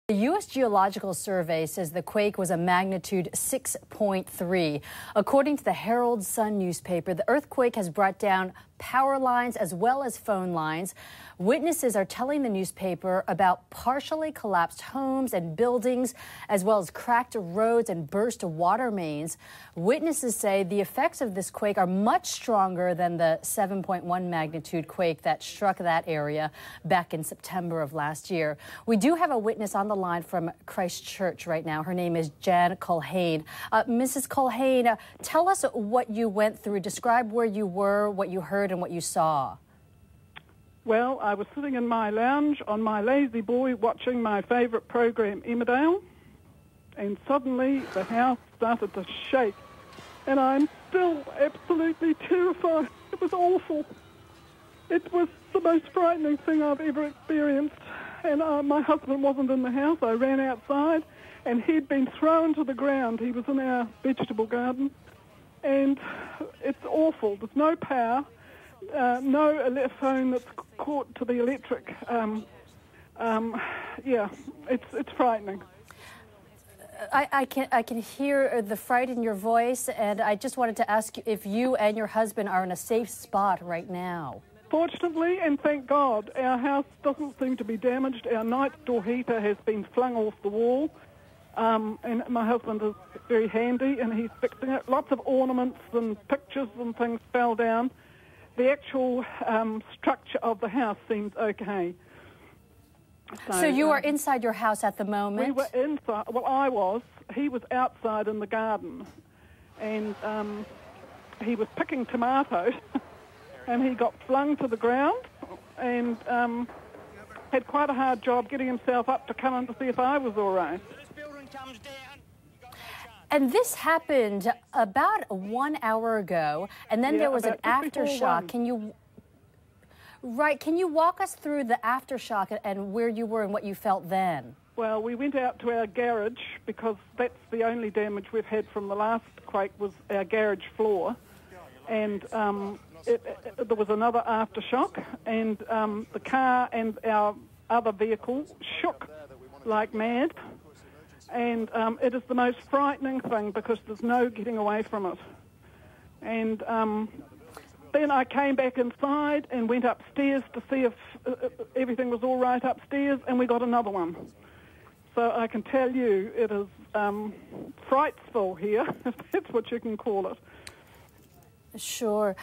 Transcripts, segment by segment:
The U.S. Geological Survey says the quake was a magnitude 6.3. According to the Herald Sun newspaper, the earthquake has brought down power lines as well as phone lines. Witnesses are telling the newspaper about partially collapsed homes and buildings, as well as cracked roads and burst water mains. Witnesses say the effects of this quake are much stronger than the 7.1 magnitude quake that struck that area back in September of last year. We do have a witness on the line from Christchurch right now. Her name is Jan Culhane. Mrs. Culhane, tell us what you went through. Describe where you were, what you heard, and what you saw. Well, I was sitting in my lounge on my lazy boy watching my favourite program, Emmerdale, and suddenly the house started to shake, and I'm still absolutely terrified. It was awful. It was the most frightening thing I've ever experienced, and my husband wasn't in the house. I ran outside, and he'd been thrown to the ground. He was in our vegetable garden, and it's awful. There's no power. No phone that's caught to the electric. Yeah, it's frightening. I can hear the fright in your voice, and I just wanted to ask you if you and your husband are in a safe spot right now. Fortunately, and thank God, our house doesn't seem to be damaged. Our night door heater has been flung off the wall, and my husband is very handy, and he's fixing it. Lots of ornaments and pictures and things fell down. The actual structure of the house seems okay. So you are inside your house at the moment? We were inside. Well, I was. He was outside in the garden. And he was picking tomatoes. And he got flung to the ground and had quite a hard job getting himself up to come in to see if I was all right. And this happened about 1 hour ago, and then there was an aftershock. Can you walk us through the aftershock and where you were and what you felt then? Well, we went out to our garage because that's the only damage we've had from the last quake was our garage floor, and there was another aftershock, and the car and our other vehicle shook like mad. And it is the most frightening thing because there's no getting away from it. And then I came back inside and went upstairs to see if everything was all right upstairs, and we got another one. So I can tell you it is frightful here, if that's what you can call it. Sure.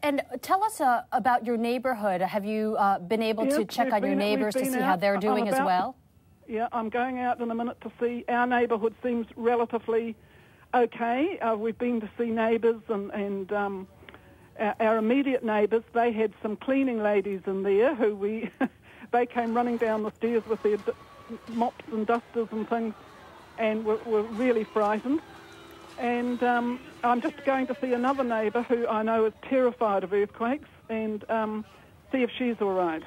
And tell us about your neighborhood. Have you been able to check on your neighbors to see how they're doing as well? Yeah, I'm going out in a minute to see. Our neighbourhood seems relatively okay. We've been to see neighbours and our immediate neighbours. They had some cleaning ladies in there who they came running down the stairs with their mops and dusters and things and were really frightened. And I'm just going to see another neighbour who I know is terrified of earthquakes and see if she's all right.